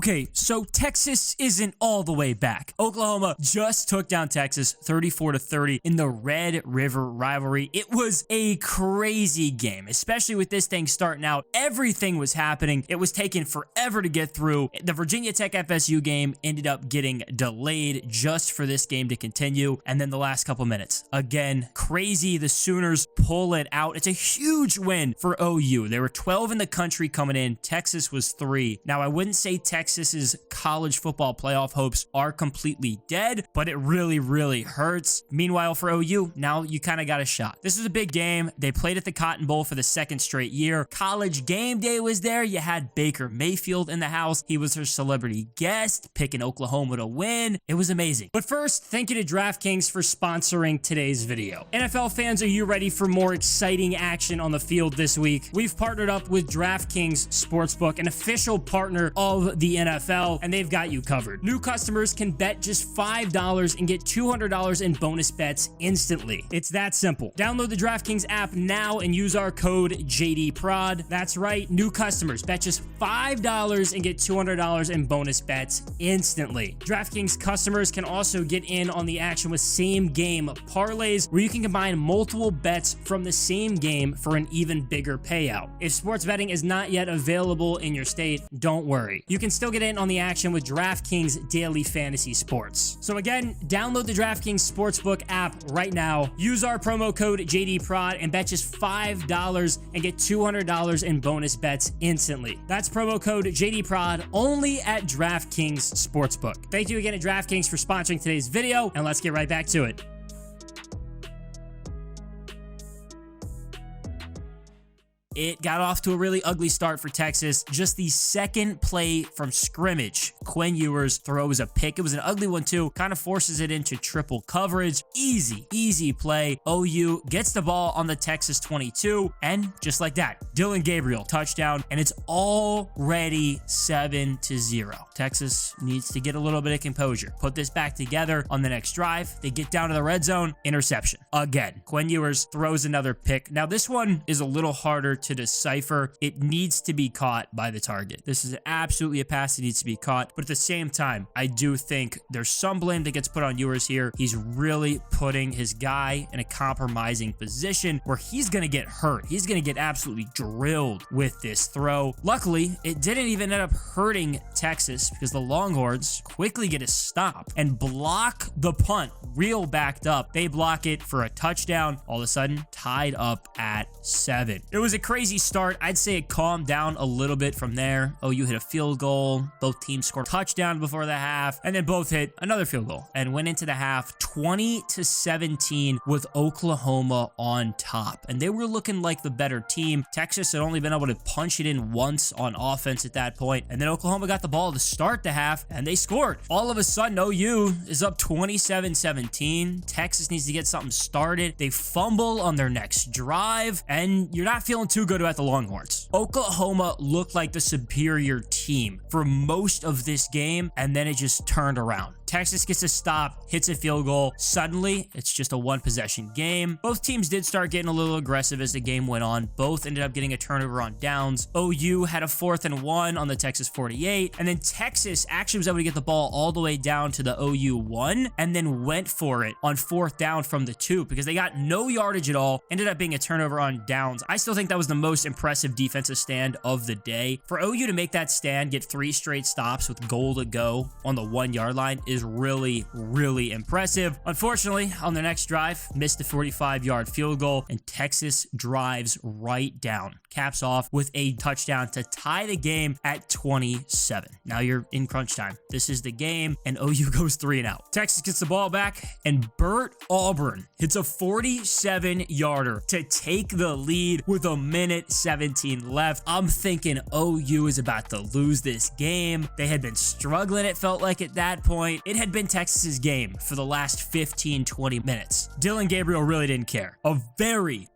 Okay, so Texas isn't all the way back. Oklahoma just took down Texas 34-30 in the Red River rivalry. It was a crazy game, especially with this thing starting out. Everything was happening. It was taking forever to get through. The Virginia Tech FSU game ended up getting delayed just for this game to continue. And then the last couple minutes, again, crazy. The Sooners pull it out. It's a huge win for OU. They were 12 in the country coming in. Texas was 3. Now, I wouldn't say Texas's college football playoff hopes are completely dead, but it really, really hurts. Meanwhile, for OU, now you kind of got a shot. This was a big game. They played at the Cotton Bowl for the second straight year. College game day was there. You had Baker Mayfield in the house. He was her celebrity guest, picking Oklahoma to win. It was amazing. But first, thank you to DraftKings for sponsoring today's video. NFL fans, are you ready for more exciting action on the field this week? We've partnered up with DraftKings Sportsbook, an official partner of the NFL, and they've got you covered. New customers can bet just $5 and get $200 in bonus bets instantly. It's that simple. Download the DraftKings app now and use our code JDPROD. That's right, new customers bet just $5 and get $200 in bonus bets instantly. DraftKings customers can also get in on the action with same game parlays, where you can combine multiple bets from the same game for an even bigger payout. If sports betting is not yet available in your state, don't worry. You can still get in on the action with DraftKings Daily Fantasy Sports. So again, download the DraftKings Sportsbook app right now. Use our promo code JDPROD and bet just $5 and get $200 in bonus bets instantly. That's promo code JDPROD only at DraftKings Sportsbook. Thank you again to DraftKings for sponsoring today's video, and let's get right back to it. It got off to a really ugly start for Texas. Just the second play from scrimmage, Quinn Ewers throws a pick. It was an ugly one too. Kind of forces it into triple coverage. Easy play. OU gets the ball on the Texas 22, and just like that, Dillon Gabriel touchdown, and it's already 7-0. Texas needs to get a little bit of composure. Put this back together on the next drive. They get down to the red zone. Interception. Again, Quinn Ewers throws another pick. Now, this one is a little harder to decipher. It needs to be caught by the target. This is absolutely a pass that needs to be caught, but at the same time, I do think there's some blame that gets put on Ewers here. He's really putting his guy in a compromising position where he's going to get hurt. He's going to get absolutely drilled with this throw. Luckily, it didn't even end up hurting Texas because the Longhorns quickly get a stop and block the punt real backed up. They block it for a touchdown. All of a sudden, tied up at 7. It was a crazy start. I'd say it calmed down a little bit from there. OU hit a field goal. Both teams scored a touchdown before the half, and then both hit another field goal and went into the half 20-17 with Oklahoma on top. And they were looking like the better team. Texas had only been able to punch it in once on offense at that point, and then Oklahoma got the ball to start the half, and they scored. All of a sudden, OU is up 27-17. Texas needs to get something started. They fumble on their next drive, and you're not feeling too good about the Longhorns. Oklahoma looked like the superior team for most of this game, and then it just turned around. Texas gets a stop, hits a field goal. Suddenly, it's just a one-possession game. Both teams did start getting a little aggressive as the game went on. Both ended up getting a turnover on downs. OU had a 4th and 1 on the Texas 48, and then Texas actually was able to get the ball all the way down to the OU 1, and then went for it on 4th down from the 2 because they got no yardage at all. Ended up being a turnover on downs. I still think that was the most impressive defensive stand of the day. For OU to make that stand, get 3 straight stops with goal to go on the 1-yard line is really impressive. Unfortunately, on the next drive, missed the 45-yard field goal, and Texas drives right down. Caps off with a touchdown to tie the game at 27. Now you're in crunch time. This is the game, and OU goes 3-and-out. Texas gets the ball back, and Bert Auburn hits a 47-yarder to take the lead with 1:17 left. I'm thinking OU is about to lose this game. They had been struggling, it felt like, at that point. It had been Texas's game for the last 15-20 minutes. Dillon Gabriel really didn't care. A very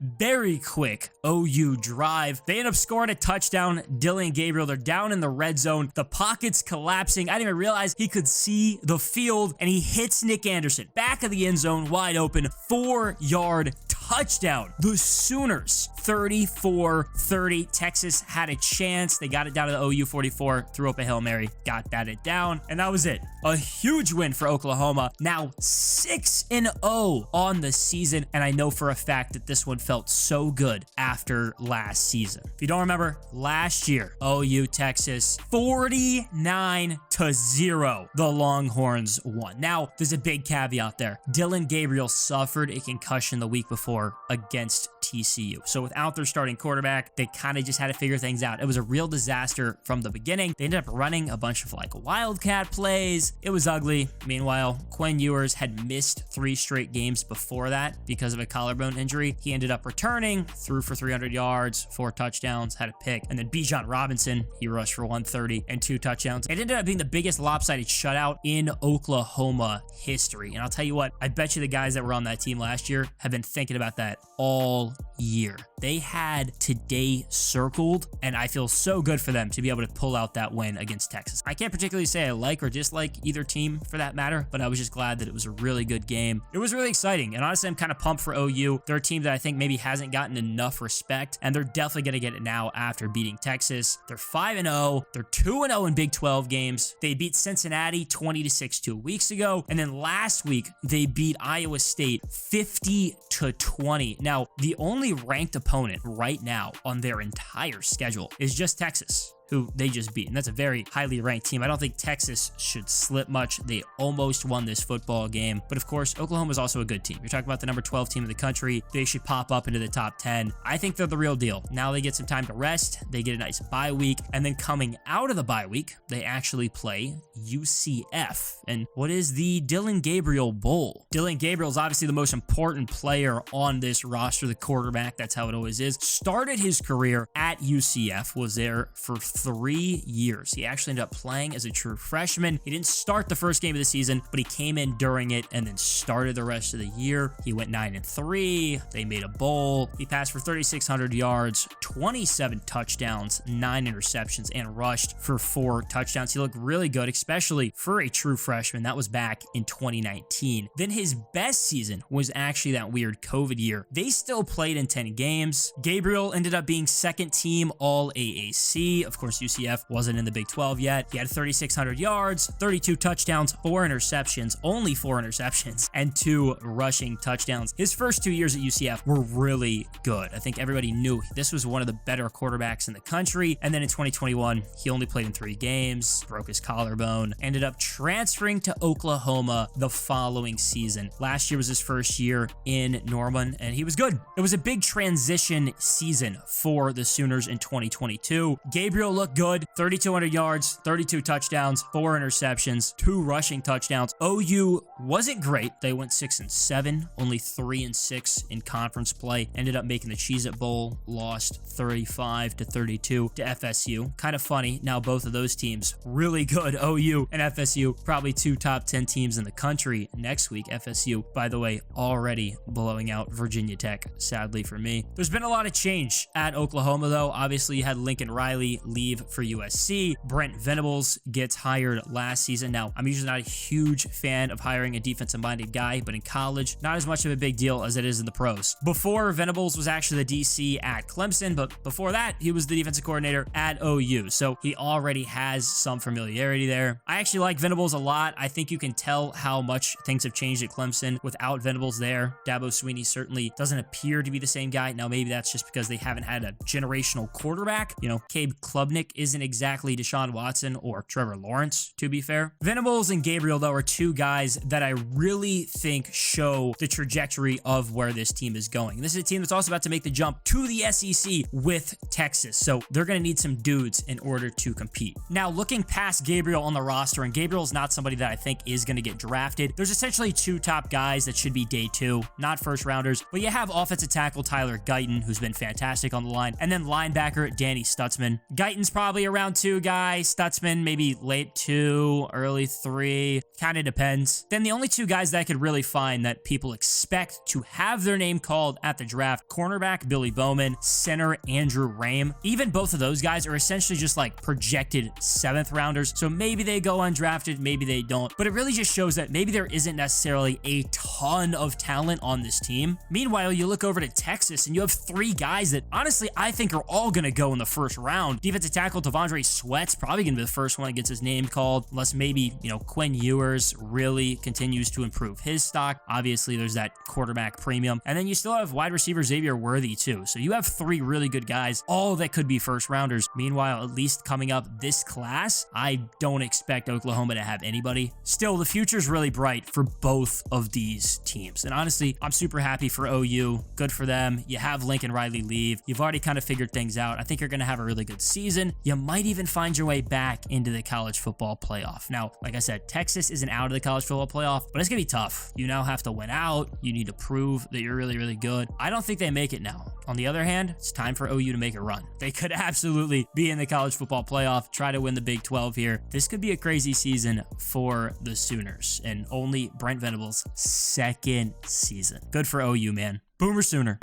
quick OU drive. They end up scoring a touchdown. Dillon Gabriel, they're down in the red zone. The pocket's collapsing. I didn't even realize he could see the field, and he hits Nick Anderson back of the end zone, wide open, 4-yard touchdown. The Sooners, 34-30. Texas had a chance. They got it down to the OU 44, threw up a Hail Mary, got it down, and that was it. A huge win for Oklahoma. Now 6-0 on the season, and I know for a fact that this one felt so good after last season. If you don't remember, last year, OU Texas 49-0. The Longhorns won. Now, there's a big caveat there. Dillon Gabriel suffered a concussion the week before against TCU. So without their starting quarterback, they kind of just had to figure things out. It was a real disaster from the beginning. They ended up running a bunch of like wildcat plays. It was ugly. Meanwhile, Quinn Ewers had missed 3 straight games before that because of a collarbone injury. He ended up returning, threw for 300 yards, 4 touchdowns, had a pick, and then Bijan Robinson, he rushed for 130 and 2 touchdowns. It ended up being the biggest lopsided shutout in Oklahoma history. And I'll tell you what, I bet you the guys that were on that team last year have been thinking about that all year. They had today circled, and I feel so good for them to be able to pull out that win against Texas. I can't particularly say I like or dislike either team for that matter, but I was just glad that it was a really good game. It was really exciting, and honestly, I'm kind of pumped for OU. They're a team that I think maybe hasn't gotten enough respect, and they're definitely going to get it now after beating Texas. They're 5-0. They're 2-0 in Big 12 games. They beat Cincinnati 20-6 2 weeks ago, and then last week, they beat Iowa State 50-20. Now, the only ranked opponent right now on their entire schedule is just Texas, who they just beat. And that's a very highly ranked team. I don't think Texas should slip much. They almost won this football game. But of course, Oklahoma is also a good team. You're talking about the number 12 team in the country. They should pop up into the top 10. I think they're the real deal. Now they get some time to rest. They get a nice bye week. And then coming out of the bye week, they actually play UCF. And what is the Dillon Gabriel Bowl? Dillon Gabriel is obviously the most important player on this roster, the quarterback. That's how it always is. Started his career at UCF, was there for 3 years. He actually ended up playing as a true freshman. He didn't start the first game of the season, but he came in during it and then started the rest of the year. He went 9-3. They made a bowl. He passed for 3,600 yards, 27 touchdowns, 9 interceptions, and rushed for 4 touchdowns. He looked really good, especially for a true freshman. That was back in 2019. Then his best season was actually that weird COVID year. They still played in 10 games. Gabriel ended up being second team All AAC. Of course, UCF wasn't in the Big 12 yet. He had 3,600 yards, 32 touchdowns, 4 interceptions, only 4 interceptions, and 2 rushing touchdowns. His first 2 years at UCF were really good. I think everybody knew this was one of the better quarterbacks in the country. And then in 2021, he only played in 3 games, broke his collarbone, ended up transferring to Oklahoma the following season. Last year was his first year in Norman, and he was good. It was a big transition season for the Sooners in 2022. Gabriel looked good, 3,200 yards, 32 touchdowns, 4 interceptions, 2 rushing touchdowns. OU wasn't great. They went 6-7, only 3-6 in conference play. Ended up making the Cheez-It Bowl, lost 35-32 to FSU. Kind of funny. Now both of those teams really good. OU and FSU, probably 2 top 10 teams in the country next week. FSU, by the way, already blowing out Virginia Tech, sadly for me. There's been a lot of change at Oklahoma though. Obviously you had Lincoln Riley leave for USC. Brent Venables gets hired last season. Now, I'm usually not a huge fan of hiring a defensive-minded guy, but in college, not as much of a big deal as it is in the pros. Before, Venables was actually the DC at Clemson, but before that, he was the defensive coordinator at OU, so he already has some familiarity there. I actually like Venables a lot. I think you can tell how much things have changed at Clemson without Venables there. Dabo Swinney certainly doesn't appear to be the same guy. Now, maybe that's just because they haven't had a generational quarterback. You know, Cade Klubnik isn't exactly Deshaun Watson or Trevor Lawrence, to be fair. Venables and Gabriel, though, are 2 guys that I really think show the trajectory of where this team is going. And this is a team that's also about to make the jump to the SEC with Texas, so they're going to need some dudes in order to compete. Now, looking past Gabriel on the roster, and Gabriel's not somebody that I think is going to get drafted, there's essentially 2 top guys that should be day 2, not first rounders, but you have offensive tackle Tyler Guyton, who's been fantastic on the line, and then linebacker Danny Stutzman. Guyton Creighton's probably a round 2 guy. Stutzman, maybe late 2, early 3. Kind of depends. Then the only 2 guys that I could really find that people expect to have their name called at the draft, cornerback Billy Bowman, center Andrew Rame. Even both of those guys are essentially just like projected 7th rounders. So maybe they go undrafted, maybe they don't. But it really just shows that maybe there isn't necessarily a ton of talent on this team. Meanwhile, you look over to Texas and you have 3 guys that honestly I think are all going to go in the first round. Defensive tackle Devondre Sweat's probably going to be the first one that gets his name called, unless maybe, Quinn Ewers really continues to improve his stock. Obviously, there's that quarterback premium. And then you still have wide receiver Xavier Worthy too. So you have 3 really good guys, all that could be first rounders. Meanwhile, at least coming up this class, I don't expect Oklahoma to have anybody. Still, the future's really bright for both of these teams. And honestly, I'm super happy for OU. Good for them. You have Lincoln Riley leave. You've already kind of figured things out. I think you're going to have a really good season. You might even find your way back into the college football playoff. Now, like I said, Texas isn't out of the college football playoff, but it's going to be tough. You now have to win out. You need to prove that you're really, really good. I don't think they make it now. On the other hand, it's time for OU to make a run. They could absolutely be in the college football playoff, try to win the Big 12 here. This could be a crazy season for the Sooners and only Brent Venables' 2nd season. Good for OU, man. Boomer Sooner.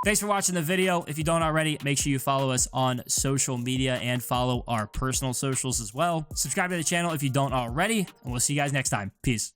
Thanks for watching the video. If you don't already, make sure you follow us on social media and follow our personal socials as well. Subscribe to the channel if you don't already, and we'll see you guys next time. Peace.